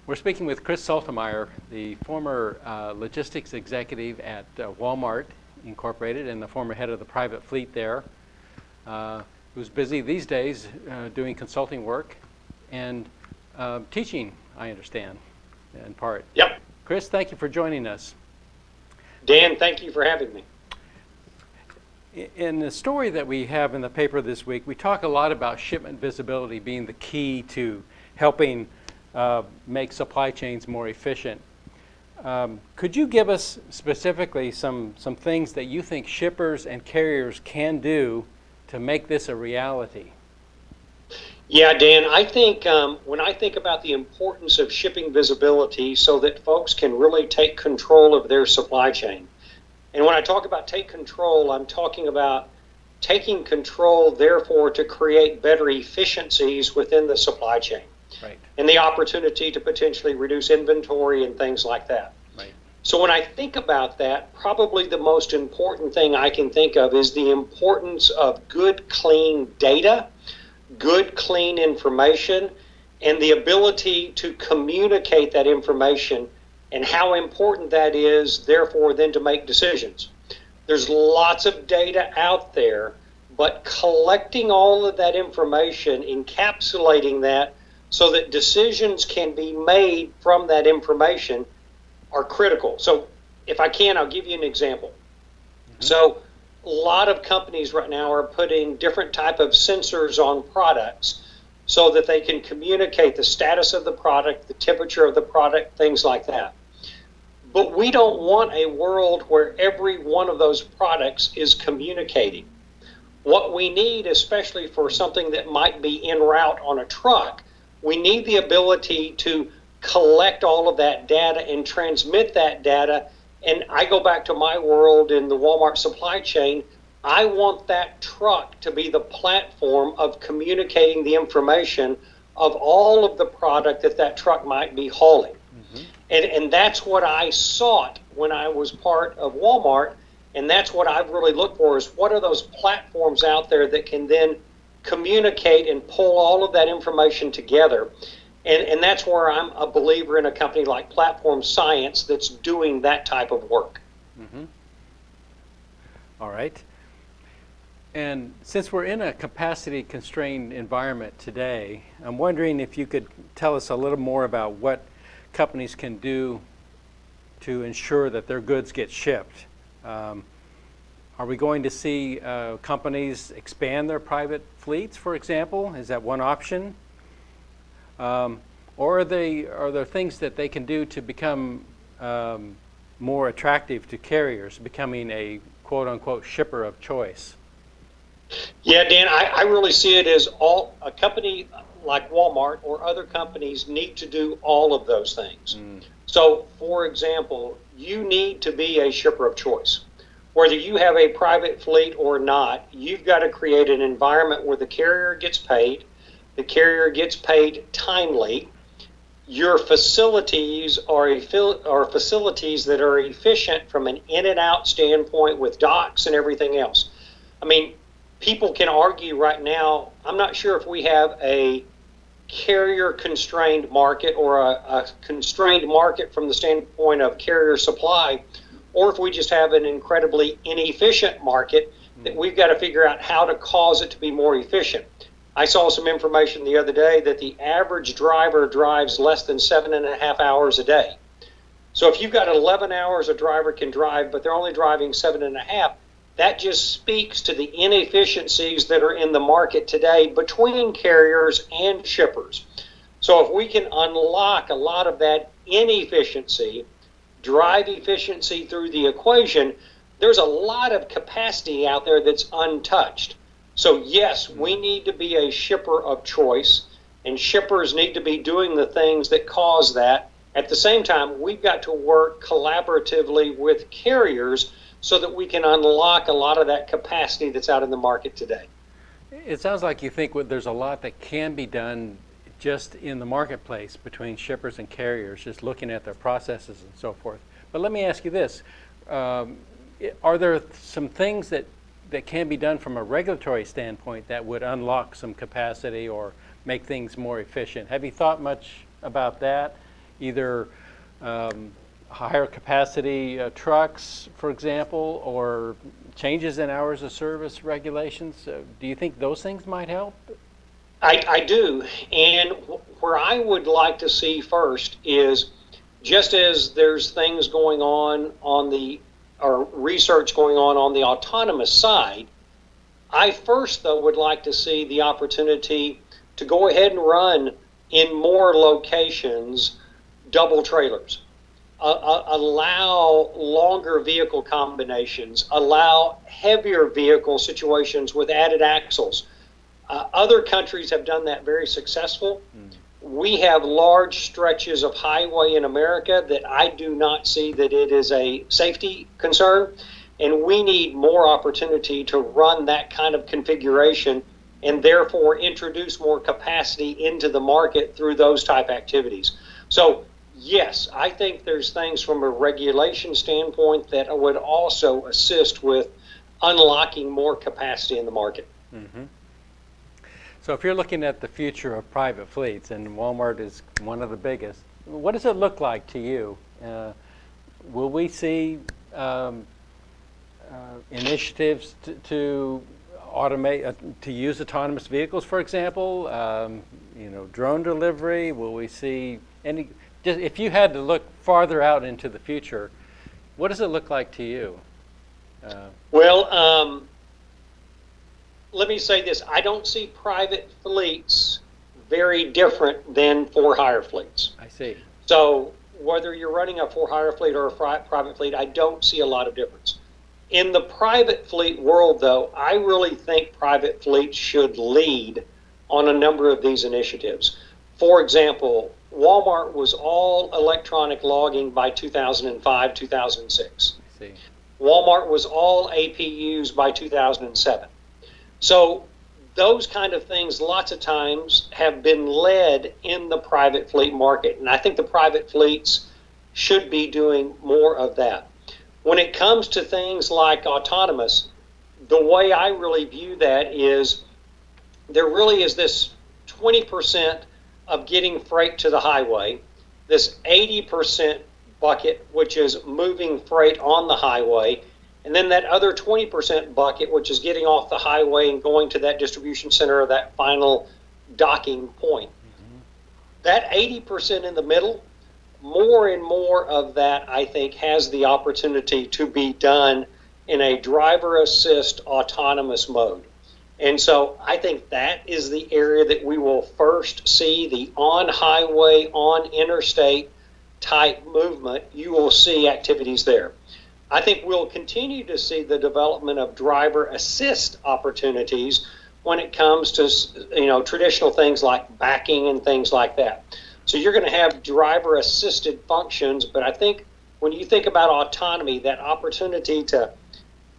We're speaking with Chris Sultemeier, the former logistics executive at Walmart Incorporated and the former head of the private fleet there, who's busy these days doing consulting work and teaching, I understand, in part. Yep. Chris, thank you for joining us. Dan, thank you for having me. In the story that we have in the paper this week, we talk a lot about shipment visibility being the key to helping make supply chains more efficient. Could you give us specifically some things that you think shippers and carriers can do to make this a reality? Yeah, Dan, I think when I think about the importance of shipping visibility so that folks can really take control of their supply chain. And when I talk about take control, I'm talking about taking control, therefore, to create better efficiencies within the supply chain. Right. And the opportunity to potentially reduce inventory and things like that. Right. So when I think about that, probably the most important thing I can think of is the importance of good, clean data, good, clean information, and the ability to communicate that information and how important that is, therefore, then to make decisions. There's lots of data out there, but collecting all of that information, encapsulating that so that decisions can be made from that information are critical. So if I can, I'll give you an example. Mm-hmm. So a lot of companies right now are putting different type of sensors on products so that they can communicate the status of the product, the temperature of the product, things like that. But we don't want a world where every one of those products is communicating. What we need, especially for something that might be en route on a truck, we need the ability to collect all of that data and transmit that data. And I go back to my world in the Walmart supply chain. I want that truck to be the platform of communicating the information of all of the product that truck might be hauling. Mm-hmm. And that's what I sought when I was part of Walmart. And that's what I've really looked for is what are those platforms out there that can then communicate and pull all of that information together. And that's where I'm a believer in a company like Platform Science that's doing that type of work. Mm-hmm. All right. And since we're in a capacity-constrained environment today, I'm wondering if you could tell us a little more about what companies can do to ensure that their goods get shipped. Are we going to see companies expand their private fleets, for example? Is that one option? Or are there things that they can do to become more attractive to carriers, becoming a quote-unquote shipper of choice? Yeah, Dan, I really see it as a company like Walmart or other companies need to do all of those things. Mm. So, for example, you need to be a shipper of choice. Whether you have a private fleet or not, you've got to create an environment where the carrier gets paid timely. Your facilities are facilities that are efficient from an in and out standpoint with docks and everything else. I mean, people can argue right now, I'm not sure if we have a carrier constrained market or a constrained market from the standpoint of carrier supply, or if we just have an incredibly inefficient market that we've got to figure out how to cause it to be more efficient. I saw some information the other day that the average driver drives less than 7.5 hours a day. So if you've got 11 hours a driver can drive, but they're only driving 7.5, that just speaks to the inefficiencies that are in the market today between carriers and shippers. So if we can unlock a lot of that inefficiency, drive efficiency through the equation, there's a lot of capacity out there that's untouched. So yes, we need to be a shipper of choice, and shippers need to be doing the things that cause that. At the same time, we've got to work collaboratively with carriers so that we can unlock a lot of that capacity that's out in the market today. It sounds like you think there's a lot that can be done just in the marketplace between shippers and carriers, just looking at their processes and so forth. But let me ask you this. Are there some things that can be done from a regulatory standpoint that would unlock some capacity or make things more efficient? Have you thought much about that? either higher capacity trucks, for example, or changes in hours of service regulations? Do you think those things might help? I do. And where I would like to see first is, just as there's things going on the, or research going on the autonomous side, I first, though, would like to see the opportunity to go ahead and run in more locations double trailers. Allow longer vehicle combinations, allow heavier vehicle situations with added axles. Other countries have done that very successful. We have large stretches of highway in America that I do not see that it is a safety concern, and we need more opportunity to run that kind of configuration and therefore introduce more capacity into the market through those type activities. So yes, I think there's things from a regulation standpoint that would also assist with unlocking more capacity in the market. Mm-hmm. So if you're looking at the future of private fleets, and Walmart is one of the biggest, what does it look like to you? Will we see initiatives to automate, to use autonomous vehicles, for example? Drone delivery? Will we see any? Just if you had to look farther out into the future, what does it look like to you? Let me say this. I don't see private fleets very different than for-hire fleets. I see. So whether you're running a for-hire fleet or a private fleet, I don't see a lot of difference. In the private fleet world, though, I really think private fleets should lead on a number of these initiatives. For example, Walmart was all electronic logging by 2005, 2006. I see. Walmart was all APUs by 2007. So those kind of things lots of times have been led in the private fleet market, and I think the private fleets should be doing more of that. When it comes to things like autonomous, the way I really view that is there really is this 20% of getting freight to the highway, this 80% bucket, which is moving freight on the highway, and then that other 20% bucket, which is getting off the highway and going to that distribution center or that final docking point. Mm-hmm. That 80% in the middle, more and more of that, I think, has the opportunity to be done in a driver assist autonomous mode. And so I think that is the area that we will first see the on-highway, on-interstate type movement. You will see activities there. I think we'll continue to see the development of driver assist opportunities when it comes to traditional things like backing and things like that. So you're going to have driver assisted functions, but I think when you think about autonomy, that opportunity to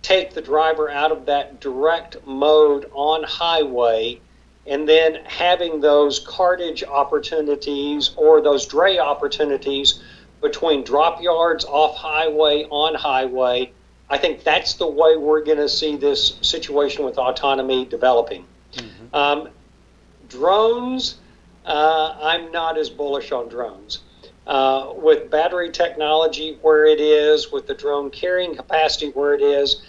take the driver out of that direct mode on highway and then having those cartage opportunities or those dray opportunities between drop yards off highway, on highway, I think that's the way we're going to see this situation with autonomy developing. Mm-hmm. Drones, I'm not as bullish on drones. With battery technology where it is, with the drone carrying capacity where it is,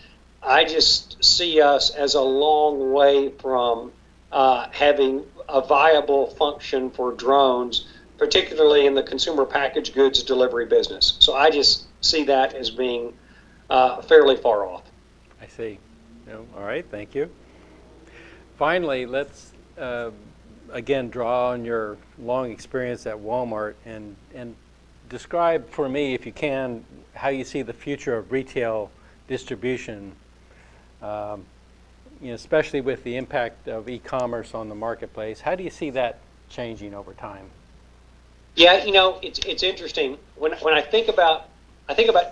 I just see us as a long way from having a viable function for drones, particularly in the consumer packaged goods delivery business. So I just see that as being fairly far off. I see. All right, thank you. Finally, let's again draw on your long experience at Walmart and describe for me, if you can, how you see the future of retail distribution, especially with the impact of e-commerce on the marketplace. How do you see that changing over time? Yeah, it's interesting. When I think about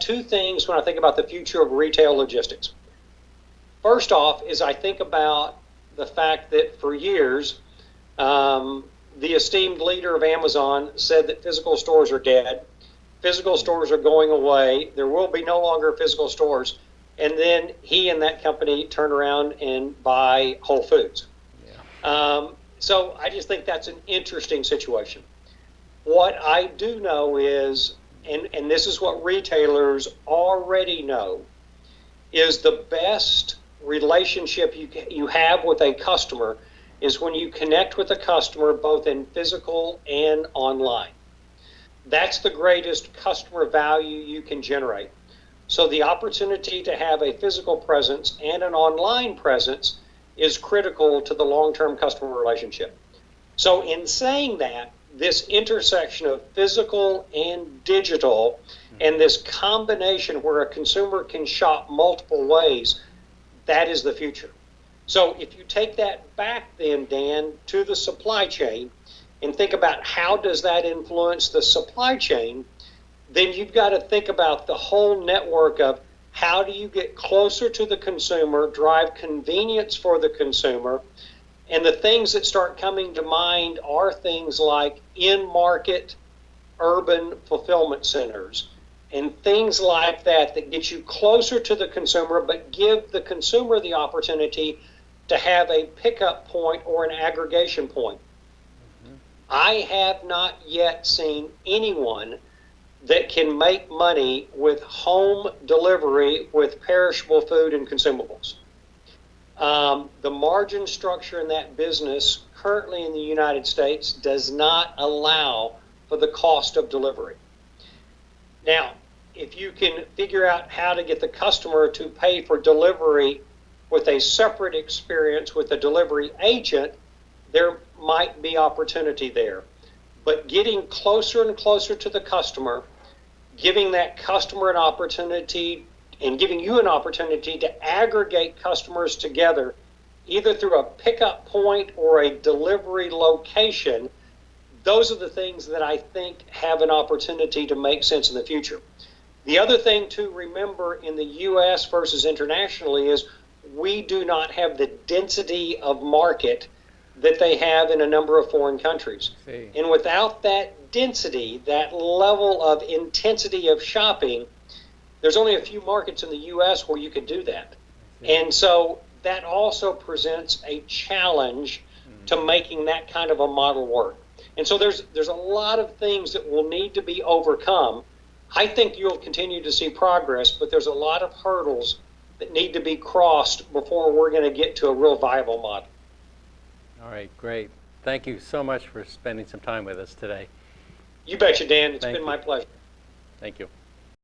two things when I think about the future of retail logistics. First off is I think about the fact that for years, the esteemed leader of Amazon said that physical stores are dead. Physical stores are going away. There will be no longer physical stores. And then he and that company turn around and buy Whole Foods. Yeah. So I just think that's an interesting situation. What I do know is, and this is what retailers already know, is the best relationship you have with a customer is when you connect with a customer both in physical and online. That's the greatest customer value you can generate. So the opportunity to have a physical presence and an online presence is critical to the long-term customer relationship. So in saying that, this intersection of physical and digital and this combination where a consumer can shop multiple ways, that is the future. So if you take that back then, Dan, to the supply chain and think about how does that influence the supply chain, then you've got to think about the whole network of how do you get closer to the consumer, drive convenience for the consumer, and the things that start coming to mind are things like in-market urban fulfillment centers and things like that that get you closer to the consumer but give the consumer the opportunity to have a pickup point or an aggregation point. I have not yet seen anyone that can make money with home delivery with perishable food and consumables. The margin structure in that business currently in the United States does not allow for the cost of delivery. Now, if you can figure out how to get the customer to pay for delivery with a separate experience with a delivery agent, there might be opportunity there. But getting closer and closer to the customer, giving that customer an opportunity and giving you an opportunity to aggregate customers together, either through a pickup point or a delivery location, those are the things that I think have an opportunity to make sense in the future. The other thing to remember in the U.S. versus internationally is we do not have the density of market that they have in a number of foreign countries. And without that density, that level of intensity of shopping, there's only a few markets in the U.S. where you could do that. And so that also presents a challenge to making that kind of a model work. And so there's a lot of things that will need to be overcome. I think you'll continue to see progress, but there's a lot of hurdles that need to be crossed before we're going to get to a real viable model. All right, great. Thank you so much for spending some time with us today. You betcha, Dan. It's Thank been you. my pleasure. Thank you.